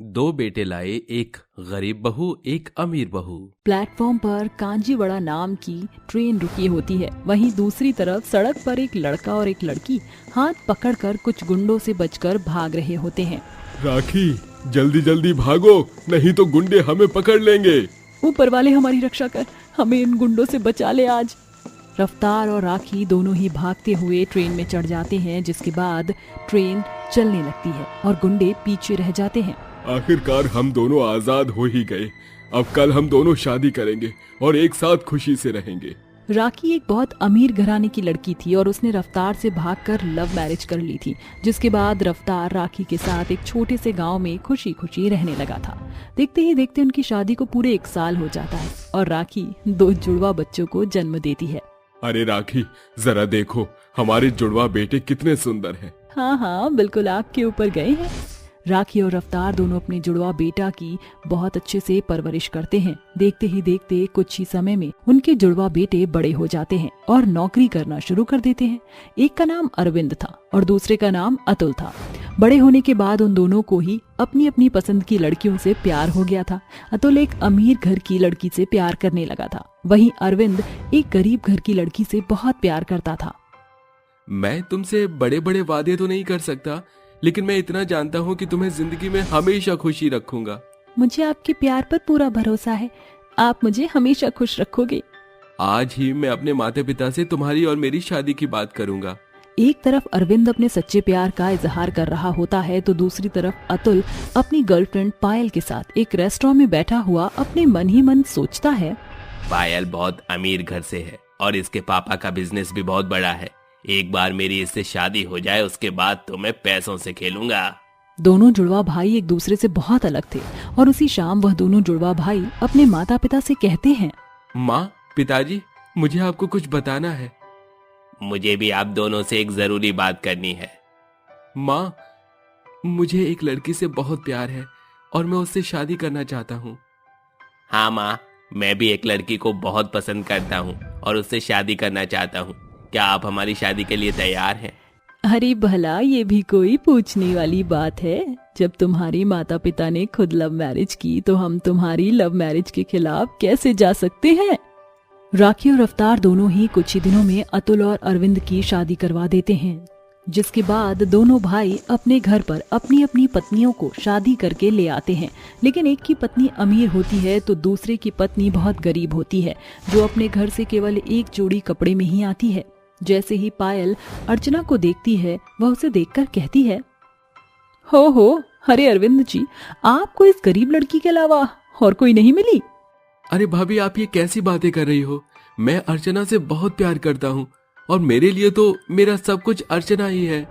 दो बेटे लाए, एक गरीब बहू एक अमीर बहू। प्लेटफॉर्म पर कांजीवड़ा नाम की ट्रेन रुकी होती है। वहीं दूसरी तरफ सड़क पर एक लड़का और एक लड़की हाथ पकड़कर कुछ गुंडों से बचकर भाग रहे होते हैं। राखी, जल्दी जल्दी भागो, नहीं तो गुंडे हमें पकड़ लेंगे। ऊपर वाले हमारी रक्षा कर, हमें इन गुंडों से बचा ले आज। रफ्तार और राखी दोनों ही भागते हुए ट्रेन में चढ़ जाते हैं, जिसके बाद ट्रेन चलने लगती है और गुंडे पीछे रह जाते हैं। आखिरकार हम दोनों आजाद हो ही गए। अब कल हम दोनों शादी करेंगे और एक साथ खुशी से रहेंगे। राखी एक बहुत अमीर घराने की लड़की थी और उसने रफ्तार से भागकर लव मैरिज कर ली थी, जिसके बाद रफ्तार राखी के साथ एक छोटे से गांव में खुशी खुशी रहने लगा था। देखते ही देखते उनकी शादी को पूरे 1 साल हो जाता है और राखी 2 जुड़वा बच्चों को जन्म देती है। अरे राखी, जरा देखो हमारे जुड़वा बेटे कितने सुंदर हैं। हाँ, बिल्कुल आपके ऊपर गए हैं। राखी और रफ्तार दोनों अपने जुड़वा बेटा की बहुत अच्छे से परवरिश करते हैं। देखते ही देखते कुछ ही समय में उनके जुड़वा बेटे बड़े हो जाते हैं और नौकरी करना शुरू कर देते हैं। एक का नाम अरविंद था और दूसरे का नाम अतुल था। बड़े होने के बाद उन दोनों को ही अपनी अपनी पसंद की लड़कियों से प्यार हो गया था। अतुल एक अमीर घर की लड़की से प्यार करने लगा था, वहीं अरविंद एक गरीब घर की लड़की से बहुत प्यार करता था। मैं तुमसे बड़े बड़े वादे तो नहीं कर सकता, लेकिन मैं इतना जानता हूँ कि तुम्हें जिंदगी में हमेशा खुशी रखूंगा। मुझे आपके प्यार पर पूरा भरोसा है, आप मुझे हमेशा खुश रखोगे। आज ही मैं अपने माता पिता से तुम्हारी और मेरी शादी की बात करूंगा। एक तरफ अरविंद अपने सच्चे प्यार का इजहार कर रहा होता है तो दूसरी तरफ अतुल अपनी गर्लफ्रेंड पायल के साथ एक रेस्टोरेंट में बैठा हुआ अपने मन ही मन सोचता है। पायल बहुत अमीर घर से है और इसके पापा का बिजनेस भी बहुत बड़ा है। एक बार मेरी इससे शादी हो जाए, उसके बाद तो मैं पैसों से खेलूंगा। दोनों जुड़वा भाई एक दूसरे से बहुत अलग थे और उसी शाम वह दोनों जुड़वा भाई अपने माता पिता से कहते हैं, माँ, पिताजी, मुझे आपको कुछ बताना है। मुझे भी आप दोनों से एक जरूरी बात करनी है। माँ, मुझे एक लड़की से बहुत प्यार है और मैं उससे शादी करना चाहता हूँ। हाँ माँ, मैं भी एक लड़की को बहुत पसंद करता हूँ और उससे शादी करना चाहता हूँ। क्या आप हमारी शादी के लिए तैयार हैं? अरे भला ये भी कोई पूछने वाली बात है? जब तुम्हारी माता पिता ने खुद लव मैरिज की तो हम तुम्हारी लव मैरिज के खिलाफ कैसे जा सकते हैं? राखी और रफ्तार दोनों ही कुछ ही दिनों में अतुल और अरविंद की शादी करवा देते हैं, जिसके बाद दोनों भाई अपने घर पर अपनी अपनी पत्नियों को शादी करके ले आते हैं। लेकिन एक की पत्नी अमीर होती है तो दूसरे की पत्नी बहुत गरीब होती है, जो अपने घर से केवल एक जोड़ी कपड़े में ही आती है। जैसे ही पायल अर्चना को देखती है, वह उसे देखकर कहती है, हो, अरे अरविंद जी, आपको इस गरीब लड़की के अलावा और कोई नहीं मिली? अरे भाभी, आप ये कैसी बातें कर रही हो? मैं अर्चना से बहुत प्यार करता हूँ और मेरे लिए तो मेरा सब कुछ अर्चना ही है।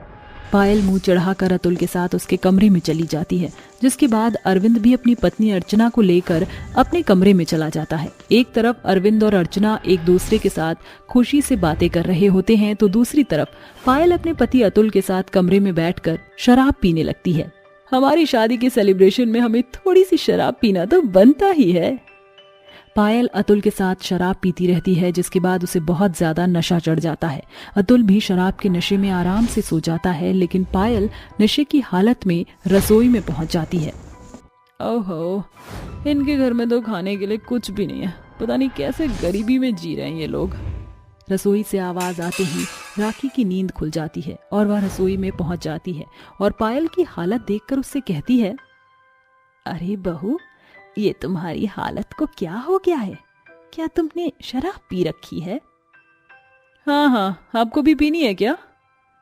पायल मुंह चढ़ाकर अतुल के साथ उसके कमरे में चली जाती है, जिसके बाद अरविंद भी अपनी पत्नी अर्चना को लेकर अपने कमरे में चला जाता है। एक तरफ अरविंद और अर्चना एक दूसरे के साथ खुशी से बातें कर रहे होते हैं तो दूसरी तरफ पायल अपने पति अतुल के साथ कमरे में बैठकर शराब पीने लगती है। हमारी शादी के सेलिब्रेशन में हमें थोड़ी सी शराब पीना तो बनता ही है। पायल अतुल के साथ शराब पीती रहती है, जिसके बाद उसे बहुत ज्यादा नशा चढ़ जाता है। अतुल भी शराब के नशे में आराम से सो जाता है, लेकिन पायल नशे की हालत में रसोई में पहुंच जाती है। ओहो, इनके घर में तो खाने के लिए कुछ भी नहीं है, पता नहीं कैसे गरीबी में जी रहे हैं ये लोग। रसोई से आवाज आते ही राखी की नींद खुल जाती है और वह रसोई में पहुंच जाती है और पायल की हालत देखकर उससे कहती है, अरे बहू, ये तुम्हारी हालत को क्या हो गया है? क्या तुमने शराब पी रखी है? हाँ, आपको भी पीनी है क्या?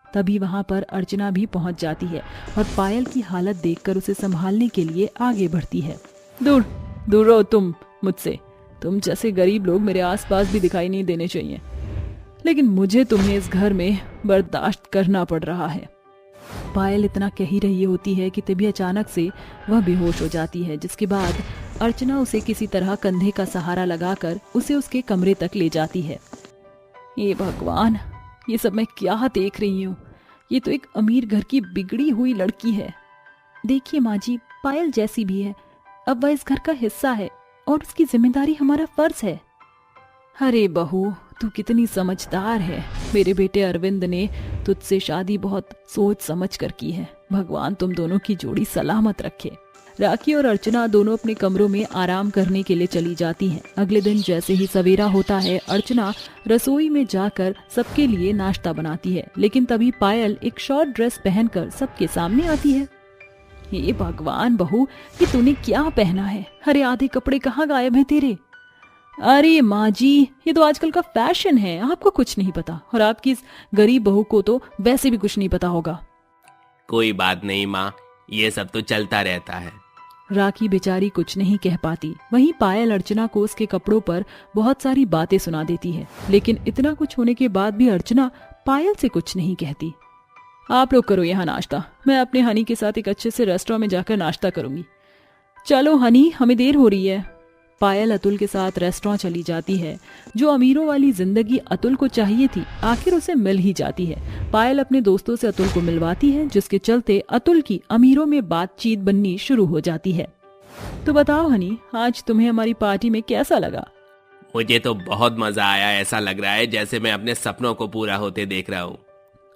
तभी वहां पर अर्चना भी पहुंच जाती है और पायल की हालत देखकर उसे संभालने के लिए आगे बढ़ती है। दूर दूर रहो तुम मुझसे, तुम जैसे गरीब लोग मेरे आसपास भी दिखाई नहीं देने चाहिए, लेकिन मुझे तुम्हें इस घर में बर्दाश्त करना पड़ रहा है। पायल इतना कह ही रही होती है कि तभी अचानक से वह बेहोश हो जाती है, जिसके बाद अर्चना उसे किसी तरह कंधे का सहारा लगाकर उसे उसके कमरे तक ले जाती है। ये भगवान, ये सब मैं क्या देख रही हूँ? ये तो एक अमीर घर की बिगड़ी हुई लड़की है। देखिए माँ जी, पायल जैसी भी है, अब वह इस घर का हिस्सा है और उसकी जिम्मेदारी हमारा फर्ज है। अरे बहू, तू कितनी समझदार है। मेरे बेटे अरविंद ने तुझसे शादी बहुत सोच समझ कर की है। भगवान तुम दोनों की जोड़ी सलामत रखे। राखी और अर्चना दोनों अपने कमरों में आराम करने के लिए चली जाती हैं। अगले दिन जैसे ही सवेरा होता है, अर्चना रसोई में जाकर सबके लिए नाश्ता बनाती है, लेकिन तभी पायल एक शॉर्ट ड्रेस पहनकर सबके सामने आती है। हे भगवान बहू, ये तूने क्या पहना है? अरे आधे कपड़े कहाँ गायब हैं तेरे? अरे माँ जी, ये तो आजकल का फैशन है, आपको कुछ नहीं पता, और आपकी इस गरीब बहू को तो वैसे भी कुछ नहीं पता होगा। कोई बात नहीं माँ, ये सब तो चलता रहता है। राखी बेचारी कुछ नहीं कह पाती। वहीं पायल अर्चना को उसके कपड़ों पर बहुत सारी बातें सुना देती है, लेकिन इतना कुछ होने के बाद भी अर्चना पायल से कुछ नहीं कहती। आप लोग करो यहाँ नाश्ता, मैं अपने हनी के साथ एक अच्छे से रेस्टोरेंट में जाकर नाश्ता करूंगी। चलो हनी, हमें देर हो रही है। पायल अतुल के साथ रेस्टोरेंट चली जाती है। जो अमीरों वाली जिंदगी अतुल को चाहिए थी, आखिर उसे मिल ही जाती है। पायल अपने दोस्तों से अतुल को मिलवाती है, जिसके चलते अतुल की अमीरों में बातचीत बननी शुरू हो जाती है। तो बताओ हनी, आज तुम्हें हमारी पार्टी में कैसा लगा? मुझे तो बहुत मजा आया, ऐसा लग रहा है जैसे मैं अपने सपनों को पूरा होते देख रहा हूँ।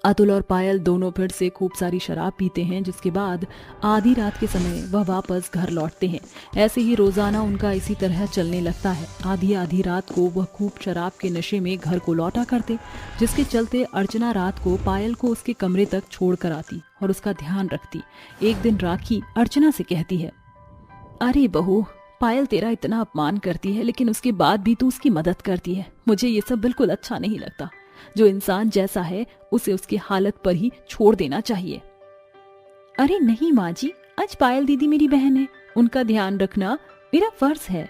अतुल और पायल दोनों फिर से खूब सारी शराब पीते हैं, जिसके बाद आधी रात के समय वह वापस घर लौटते हैं। ऐसे ही रोजाना उनका इसी तरह चलने लगता है। आधी आधी रात को वह खूब शराब के नशे में घर को लौटा करते, जिसके चलते अर्चना रात को पायल को उसके कमरे तक छोड़ कर आती और उसका ध्यान रखती। एक दिन राखी अर्चना से कहती है, अरे बहू, पायल तेरा इतना अपमान करती है, लेकिन उसके बाद भी तू उसकी मदद करती है। मुझे ये सब बिल्कुल अच्छा नहीं लगता। जो इंसान जैसा है उसे उसकी हालत पर ही छोड़ देना चाहिए। अरे नहीं माँ जी, आज पायल दीदी मेरी बहन है, उनका ध्यान रखना मेरा फर्ज है।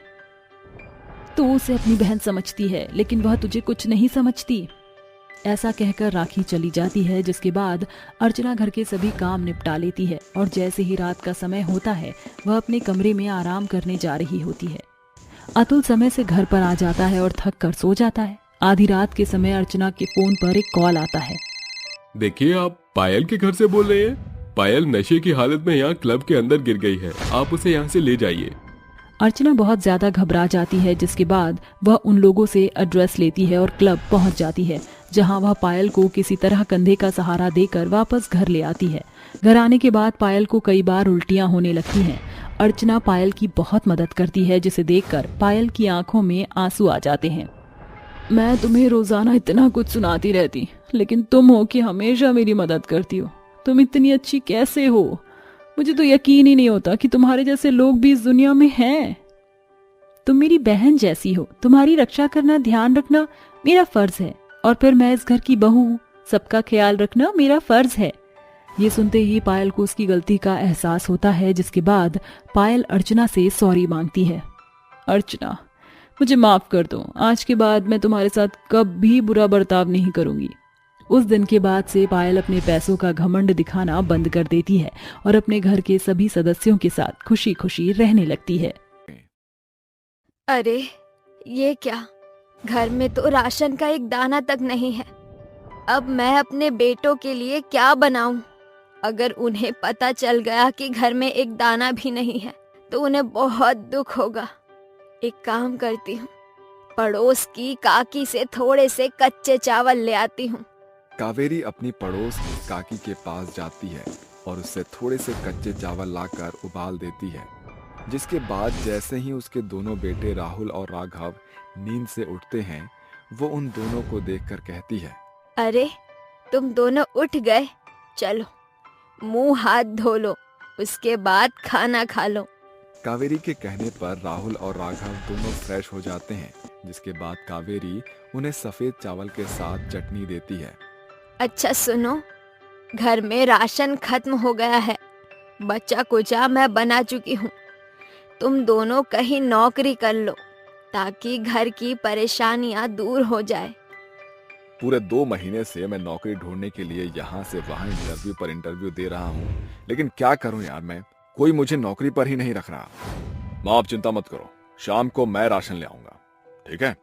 तू उसे अपनी बहन समझती है, लेकिन वह तुझे कुछ नहीं समझती। ऐसा कहकर राखी चली जाती है, जिसके बाद अर्चना घर के सभी काम निपटा लेती है और जैसे ही रात का समय होता है, वह अपने कमरे में आराम करने जा रही होती है। अतुल समय से घर पर आ जाता है और थक कर सो जाता है। आधी रात के समय अर्चना के फोन पर एक कॉल आता है। देखिए, आप पायल के घर से बोल रहे हैं? पायल नशे की हालत में यहाँ क्लब के अंदर गिर गई है, आप उसे यहाँ से ले जाइए। अर्चना बहुत ज्यादा घबरा जाती है, जिसके बाद वह उन लोगों से एड्रेस लेती है और क्लब पहुंच जाती है, जहां वह पायल को किसी तरह कंधे का सहारा देकर वापस घर ले आती है। घर आने के बाद पायल को कई बार उल्टियां होने लगती हैं। अर्चना पायल की बहुत मदद करती है, जिसे देखकर पायल की आंखों में आंसू आ जाते हैं। मैं तुम्हें रोजाना इतना कुछ सुनाती रहती, लेकिन तुम हो कि हमेशा मेरी मदद करती हो। तुम इतनी अच्छी कैसे हो? मुझे तो यकीन ही नहीं होता कि तुम्हारे जैसे लोग भी इस दुनिया में हैं। तुम मेरी बहन जैसी हो, तुम्हारी रक्षा करना, ध्यान रखना मेरा फर्ज है, और फिर मैं इस घर की बहू हूँ, सबका ख्याल रखना मेरा फर्ज है। ये सुनते ही पायल को उसकी गलती का एहसास होता है, जिसके बाद पायल अर्चना से सॉरी मांगती है। अर्चना, मुझे माफ कर दो, आज के बाद मैं तुम्हारे साथ कभी बुरा बर्ताव नहीं करूंगी। उस दिन के बाद से पायल अपने पैसों का घमंड दिखाना बंद कर देती है और अपने घर के सभी सदस्यों के साथ खुशी खुशी रहने लगती है। अरे ये क्या, घर में तो राशन का एक दाना तक नहीं है। अब मैं अपने बेटों के लिए क्या बनाऊं? अगर उन्हें पता चल गया कि घर में एक दाना भी नहीं है तो उन्हें बहुत दुख होगा। एक काम करती हूँ, पड़ोस की काकी से थोड़े से कच्चे चावल ले आती हूँ। कावेरी अपनी पड़ोस की काकी के पास जाती है और उससे थोड़े से कच्चे चावल लाकर उबाल देती है, जिसके बाद जैसे ही उसके दोनों बेटे राहुल और राघव नींद से उठते हैं, वो उन दोनों को देखकर कहती है, अरे तुम दोनों उठ गए, चलो मुंह हाथ धो लो, उसके बाद खाना खा लो। कावेरी के कहने पर राहुल और राघव दोनों फ्रेश हो जाते हैं, जिसके बाद कावेरी उन्हें सफेद चावल के साथ चटनी देती है। अच्छा सुनो, घर में राशन खत्म हो गया है, बच्चा कुचा मैं बना चुकी हूँ। तुम दोनों कहीं नौकरी कर लो ताकि घर की परेशानियां दूर हो जाए। पूरे 2 महीने से मैं नौकरी ढूंढने के लिए यहाँ से वहाँ इंटरव्यू पर इंटरव्यू दे रहा हूँ, लेकिन क्या करूँ यार, मैं कोई मुझे नौकरी पर ही नहीं रख रहा। माँ आप चिंता मत करो, शाम को मैं राशन ले आऊंगा, ठीक है?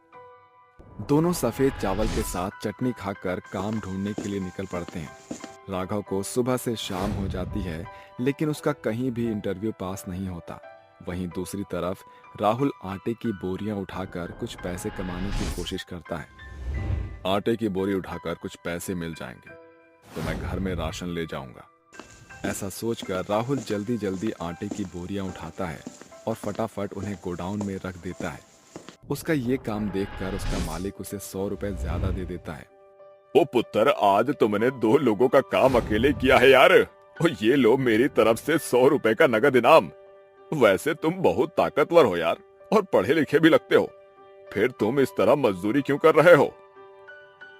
दोनों सफेद चावल के साथ चटनी खाकर काम ढूंढने के लिए निकल पड़ते हैं। राघव को सुबह से शाम हो जाती है, लेकिन उसका कहीं भी इंटरव्यू पास नहीं होता। वहीं दूसरी तरफ राहुल आटे की बोरियां उठाकर कुछ पैसे कमाने की कोशिश करता है। आटे की बोरी उठाकर कुछ पैसे मिल जाएंगे तो मैं घर में राशन ले जाऊंगा। ऐसा सोचकर राहुल जल्दी जल्दी आटे की बोरियां उठाता है और फटाफट उन्हें गोडाउन में रख देता है। उसका ये काम देखकर उसका मालिक उसे 100 रुपए ज्यादा दे देता है। ओ पुत्र, आज तुमने 2 लोगों का काम अकेले किया है यार। और ये लो मेरी तरफ से 100 रुपए का नगद इनाम। वैसे तुम बहुत ताकतवर हो यार, और पढ़े लिखे भी लगते हो, फिर तुम इस तरह मजदूरी क्यों कर रहे हो?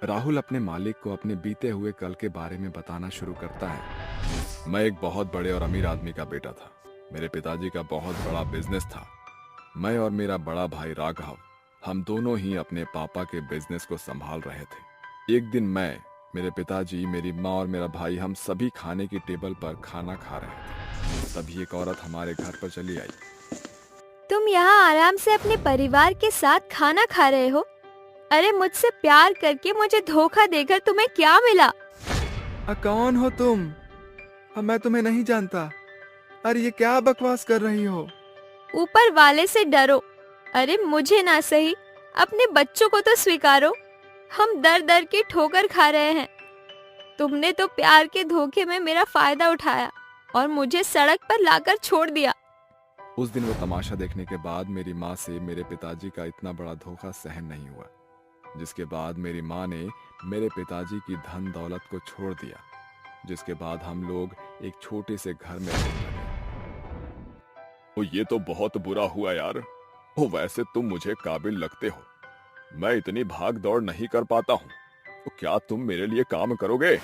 राहुल अपने मालिक को अपने बीते हुए कल के बारे में बताना शुरू करता है। मैं एक बहुत बड़े और अमीर आदमी का बेटा था। मेरे पिताजी का बहुत बड़ा बिजनेस था। मैं और मेरा बड़ा भाई राघव, हम दोनों ही अपने पापा के बिजनेस को संभाल रहे थे। एक दिन मैं, मेरे पिताजी, मेरी माँ और मेरा भाई, हम सभी खाने की टेबल पर खाना खा रहे थे। तभी एक औरत हमारे घर पर चली आई। तुम यहाँ आराम से अपने परिवार के साथ खाना खा रहे हो? अरे मुझसे प्यार करके मुझे धोखा देकर तुम्हें क्या मिला? कौन हो तुम? मैं तुम्हें नहीं जानता। अरे ये क्या बकवास कर रही हो? ऊपर वाले से डरो। अरे मुझे ना सही, अपने बच्चों को तो स्वीकारो। हम दर दर की ठोकर खा रहे हैं। तुमने तो प्यार के धोखे में मेरा फायदा उठाया और मुझे सड़क पर लाकर छोड़ दिया। उस दिन वो तमाशा देखने के बाद मेरी माँ से मेरे पिताजी का इतना बड़ा धोखा सहन नहीं हुआ, जिसके बाद मेरी माँ ने मेरे पिताजी की धन दौलत को छोड़ दिया, जिसके बाद हम लोग एक छोटे से घर में रहने लगे। ओ ये तो बहुत बुरा हुआ यार। ओ वैसे तुम मुझे काबिल लगते हो, मैं इतनी भाग दौड़ नहीं कर पाता हूँ, तो क्या तुम मेरे लिए काम करोगे?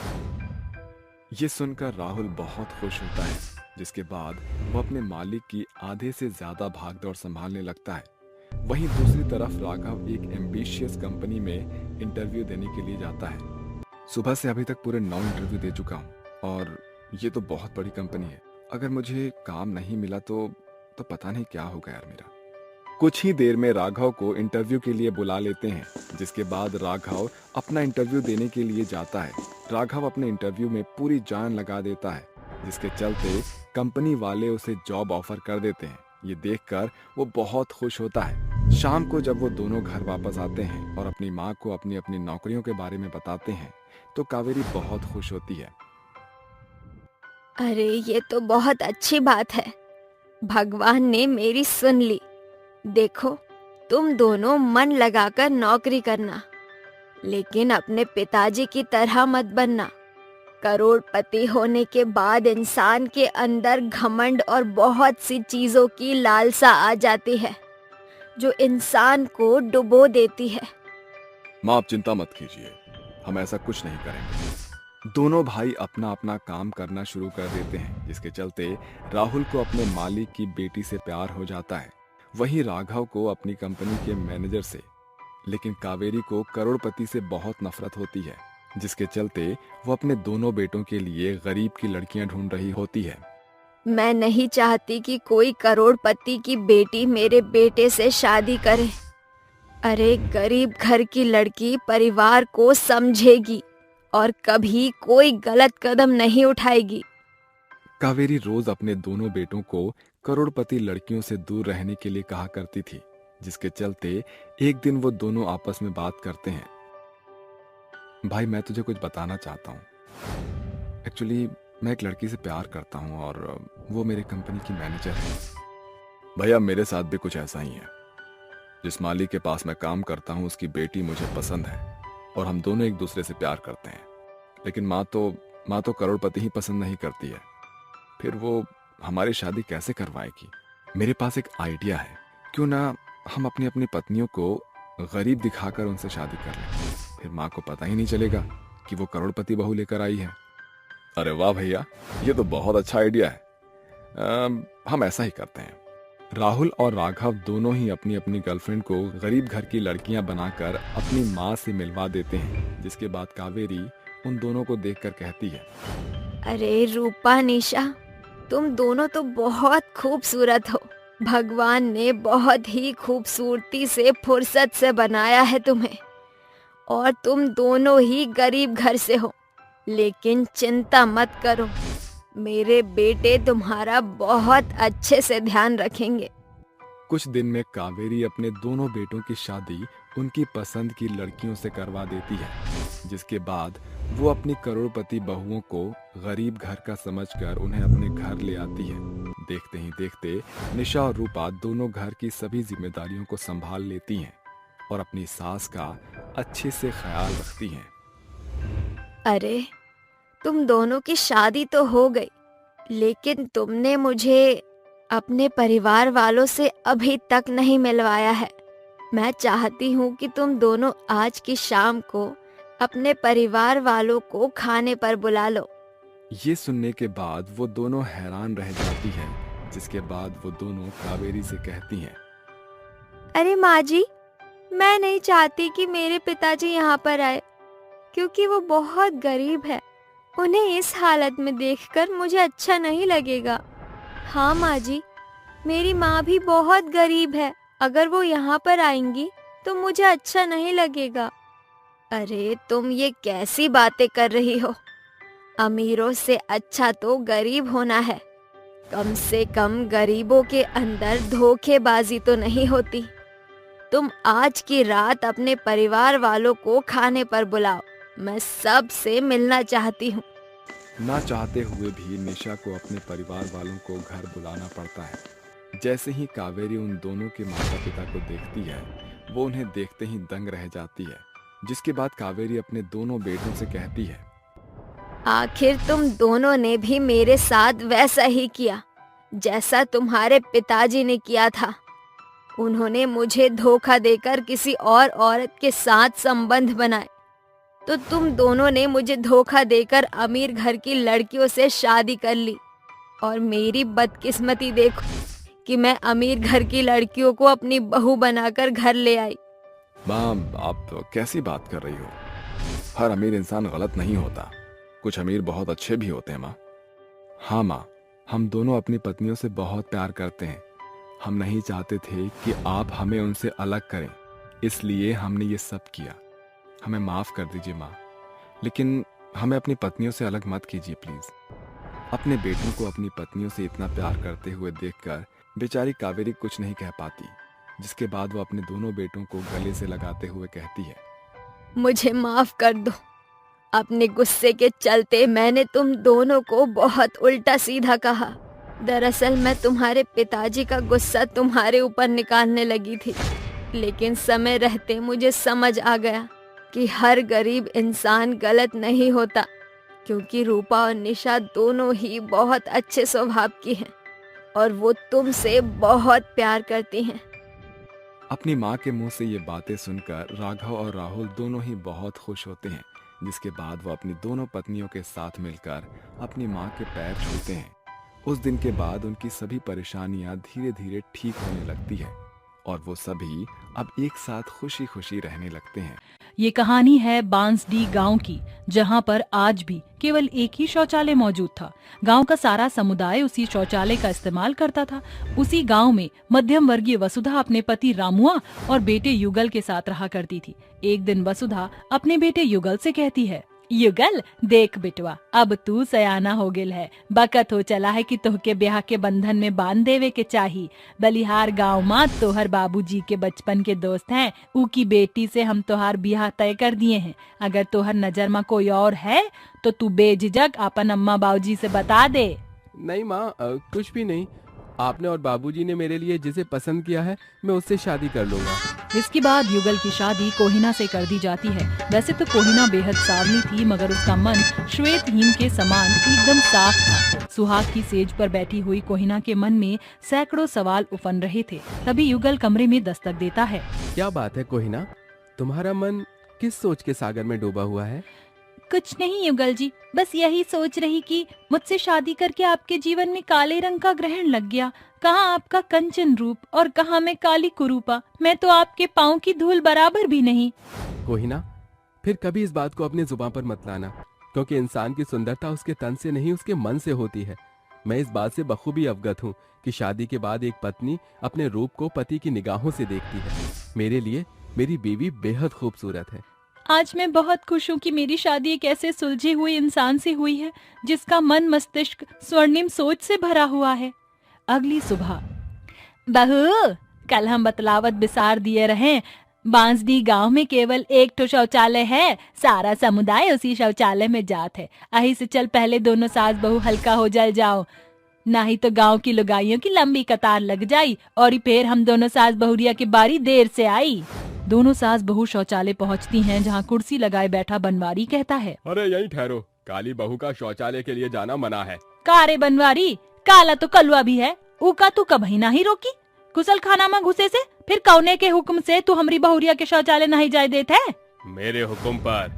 ये सुनकर राहुल बहुत खुश होता है, जिसके बाद वो अपने मालिक की आधे से ज्यादा भागदौड़ संभालने लगता है। वहीं दूसरी तरफ राघव एक एम्बिशियस कंपनी में इंटरव्यू देने के लिए जाता है। सुबह से अभी तक पूरे 9 इंटरव्यू दे चुका हूँ, और ये तो बहुत बड़ी कंपनी है। अगर मुझे काम नहीं मिला तो पता नहीं क्या होगा यार मेरा। कुछ ही देर में राघव को इंटरव्यू के लिए बुला लेते हैं, जिसके बाद राघव अपना इंटरव्यू देने के लिए जाता है। राघव अपने इंटरव्यू में पूरी जान लगा देता है, जिसके चलते कंपनी वाले उसे जॉब ऑफर कर देते हैं। ये देखकर वो बहुत खुश होता है। शाम को जब वो दोनों घर वापस आते हैं और अपनी माँ को अपनी अपनी नौकरियों के बारे में बताते हैं, तो कावेरी बहुत खुश होती है। अरे ये तो बहुत अच्छी बात है, भगवान ने मेरी सुन ली। देखो, तुम दोनों मन लगाकर नौकरी करना, लेकिन अपने पिताजी की तरह मत बनना। करोड़पति होने के बाद इंसान के अंदर घमंड और बहुत सी चीजों की लालसा आ जाती है, जो इंसान को डुबो देती है। माँ आप चिंता मत कीजिए, हम ऐसा कुछ नहीं करेंगे। दोनों भाई अपना अपना काम करना शुरू कर देते हैं, जिसके चलते राहुल को अपने मालिक की बेटी से प्यार हो जाता है। वहीं राघव को अपनी कंपनी के मैनेजर से, लेकिन कावेरी को करोड़पति से बहुत नफरत होती है, जिसके चलते वो अपने दोनों बेटों के लिए गरीब की लड़कियां ढूंढ रही होती है। मैं नहीं चाहती कि कोई करोड़पति की बेटी मेरे बेटे से शादी करे। अरे गरीब घर की लड़की परिवार को समझेगी और कभी कोई गलत कदम नहीं उठाएगी। कावेरी रोज अपने दोनों बेटों को करोड़पति लड़कियों से दूर रहने के लिए कहा करती थी, जिसके चलते एक दिन वो दोनों आपस में बात करते हैं। भाई मैं तुझे कुछ बताना चाहता हूँ। एक्चुअली मैं एक लड़की से प्यार करता हूँ और वो मेरे कंपनी की मैनेजर है। भैया मेरे साथ भी कुछ ऐसा ही है। जिस मालिक के पास मैं काम करता हूँ उसकी बेटी मुझे पसंद है और हम दोनों एक दूसरे से प्यार करते हैं, लेकिन माँ तो करोड़पति ही पसंद नहीं करती है। फिर वो हमारी शादी कैसे करवाएगी? मेरे पास एक आइडिया है, क्यों ना हम अपनी अपनी पत्नियों को गरीब दिखाकर उनसे शादी कर लें, फिर माँ को पता ही नहीं चलेगा कि वो करोड़पति बहू लेकर आई है। अरे वाह भैया, ये तो बहुत अच्छा आइडिया है। हम ऐसा ही करते हैं। राहुल और राघव दोनों ही अपनी अपनी गर्लफ्रेंड को गरीब घर की लड़कियां बनाकर अपनी माँ से मिलवा देते हैं, जिसके बाद कावेरी उन दोनों को देखकर कहती है, अरे रूपा निशा, तुम दोनों तो बहुत खूबसूरत हो। भगवान ने बहुत ही खूबसूरती से फुर्सत से बनाया है तुम्हें, और तुम दोनों ही गरीब घर से हो। लेकिन चिंता मत करो, मेरे बेटे तुम्हारा बहुत अच्छे से ध्यान रखेंगे। कुछ दिन में कावेरी अपने दोनों बेटों की शादी उनकी पसंद की लड़कियों से करवा देती है, जिसके बाद वो अपनी करोड़पति बहुओं को गरीब घर का समझकर उन्हें अपने घर ले आती है। देखते ही देखते निशा और रूपा दोनों घर की सभी जिम्मेदारियों को संभाल लेती हैं और अपनी सास का अच्छे से ख्याल रखती हैं। अरे, तुम दोनों की शादी तो हो गई, लेकिन तुमने मुझे अपने परिवार वालों से अभी तक नहीं मिलवाया है। मैं चाहती हूँ कि तुम दोनों आज की शाम को अपने परिवार वालों को खाने पर बुला लो। ये सुनने के बाद वो दोनों हैरान रह जाती हैं, जिसके बाद वो दोनों कावेरी से कहती हैं, अरे माँ जी, मैं नहीं चाहती कि मेरे पिताजी यहाँ पर आए, क्योंकि वो बहुत गरीब है। उन्हें इस हालत में देखकर मुझे अच्छा नहीं लगेगा। हाँ माँ जी, मेरी माँ भी बहुत गरीब है। अगर वो यहाँ पर आएंगी तो मुझे अच्छा नहीं लगेगा। अरे, तुम ये कैसी बातें कर रही हो? अमीरों से अच्छा तो गरीब होना है। कम से कम गरीबों के अंदर धोखेबाजी तो नहीं होती। तुम आज की रात अपने परिवार वालों को खाने पर बुलाओ। मैं सबसे मिलना चाहती हूँ। ना चाहते हुए भी निशा को अपने परिवार वालों को घर बुलाना पड़ता है। जैसे ही कावेरी उन दोनों के माता पिता को देखती है, वो उन्हें देखते ही दंग रह जाती है। जिसके बाद कावेरी अपने दोनों बेटों से कहती है, आखिर तुम दोनों ने भी मेरे साथ वैसा ही किया जैसा तुम्हारे पिताजी ने किया था। उन्होंने मुझे धोखा देकर किसी और औरत के साथ संबंध बनाए, तो तुम दोनों ने मुझे धोखा देकर अमीर घर की लड़कियों से शादी कर ली। और मेरी बदकिस्मती देखो कि मैं अमीर घर की लड़कियों को अपनी बहू बनाकर घर ले आई। माँ, आप तो कैसी बात कर रही हो? हर अमीर इंसान गलत नहीं होता, कुछ अमीर बहुत अच्छे भी होते हैं माँ। हाँ माँ, हम दोनों अपनी पत्नियों से बहुत प्यार करते हैं। हम नहीं चाहते थे कि आप हमें उनसे अलग करें, इसलिए हमने ये सब किया। हमें माफ कर दीजिए माँ, लेकिन हमें अपनी पत्नियों से अलग मत कीजिए प्लीज। अपने बेटों को अपनी पत्नियों से इतना प्यार करते हुए देखकर बेचारी कावेरी कुछ नहीं कह पाती, जिसके बाद वो अपने दोनों बेटों को गले से लगाते हुए कहती है, मुझे माफ कर दो। अपने गुस्से के चलते मैंने तुम दोनों को बहुत उल्टा सीधा कहा। दरअसल मैं तुम्हारे पिताजी का गुस्सा तुम्हारे ऊपर निकालने लगी थी, लेकिन समय रहते मुझे समझ आ गया कि हर गरीब इंसान गलत नहीं होता, क्योंकि रूपा और निशा दोनों ही बहुत अच्छे स्वभाव की हैं और वो तुमसे बहुत प्यार करती हैं। अपनी माँ के मुंह से ये बातें सुनकर राघव और राहुल दोनों ही बहुत खुश होते हैं, जिसके बाद वो अपनी दोनों पत्नियों के साथ मिलकर अपनी माँ के पैर छूते हैं। उस दिन के बाद उनकी सभी परेशानियां धीरे धीरे ठीक होने लगती है और वो सभी अब एक साथ खुशी खुशी रहने लगते हैं। ये कहानी है बांसडी गांव की, जहां पर आज भी केवल एक ही शौचालय मौजूद था। गांव का सारा समुदाय उसी शौचालय का इस्तेमाल करता था। उसी गांव में मध्यम वर्गीय वसुधा अपने पति रामुआ और बेटे युगल के साथ रहा करती थी। एक दिन वसुधा अपने बेटे युगल से कहती है, युगल देख बेटवा, अब तू सयाना हो गेल है, बकत हो चला है कि तोहके ब्याह के बंधन में बांध देवे के चाही। बलिहार गांव माँ तोहर बाबूजी के बचपन के दोस्त हैं, ऊ की बेटी से हम तोहार ब्याह तय कर दिए हैं। अगर तोहर नजर में कोई और है तो तू बेझिझक अपन अम्मा बाबूजी से बता दे। नहीं माँ, कुछ भी नहीं। आपने और बाबूजी ने मेरे लिए जिसे पसंद किया है मैं उससे शादी कर लूंगा। इसके बाद युगल की शादी कोहिना से कर दी जाती है। वैसे तो कोहिना बेहद सावली थी, मगर उसका मन श्वेत हिम के समान एकदम साफ था। सुहाग की सेज पर बैठी हुई कोहिना के मन में सैकड़ों सवाल उफन रहे थे। तभी युगल कमरे में दस्तक देता है। क्या बात है कोहिना, तुम्हारा मन किस सोच के सागर में डूबा हुआ है? कुछ नहीं युगल जी, बस यही सोच रही कि मुझसे शादी करके आपके जीवन में काले रंग का ग्रहण लग गया। कहाँ आपका कंचन रूप और कहाँ मैं काली कुरूपा। मैं तो आपके पाँव की धूल बराबर भी नहीं। कोहिना, फिर कभी इस बात को अपने जुबान पर मत लाना, क्योंकि इंसान की सुंदरता उसके तन से नहीं उसके मन से होती है। मैं इस बात से बखूबी अवगत हूँ कि शादी के बाद एक पत्नी अपने रूप को पति की निगाहों से देखती है। मेरे लिए मेरी बीवी बेहद खूबसूरत है। आज मैं बहुत खुश हूँ कि मेरी शादी एक ऐसे सुलझे हुए इंसान से हुई है जिसका मन मस्तिष्क स्वर्णिम सोच से भरा हुआ है। अगली सुबह, बहू कल हम बतलावत बिसार दिए रहे। बांसडी गांव में केवल एक तो शौचालय है, सारा समुदाय उसी शौचालय में जात है। अही से चल पहले दोनों सास बहू हल्का हो जल जाओ, नहीं तो गांव की लुगाइयों की लंबी कतार लग जाई और फिर हम दोनों सास बहुरिया की बारी देर से आई। दोनों सास बहू शौचालय पहुंचती हैं, जहां कुर्सी लगाए बैठा बनवारी कहता है, अरे यहीं ठहरो, काली बहू का शौचालय के लिए जाना मना है। कारे बनवारी, काला तो कलुआ भी है, ऊका तू कभी नहीं रोकी। कुशल खाना में घुसे से फिर कौने के हुक्म से तू हमारी बहुरिया के शौचालय नहीं जाए देते है? मेरे हुक्म पर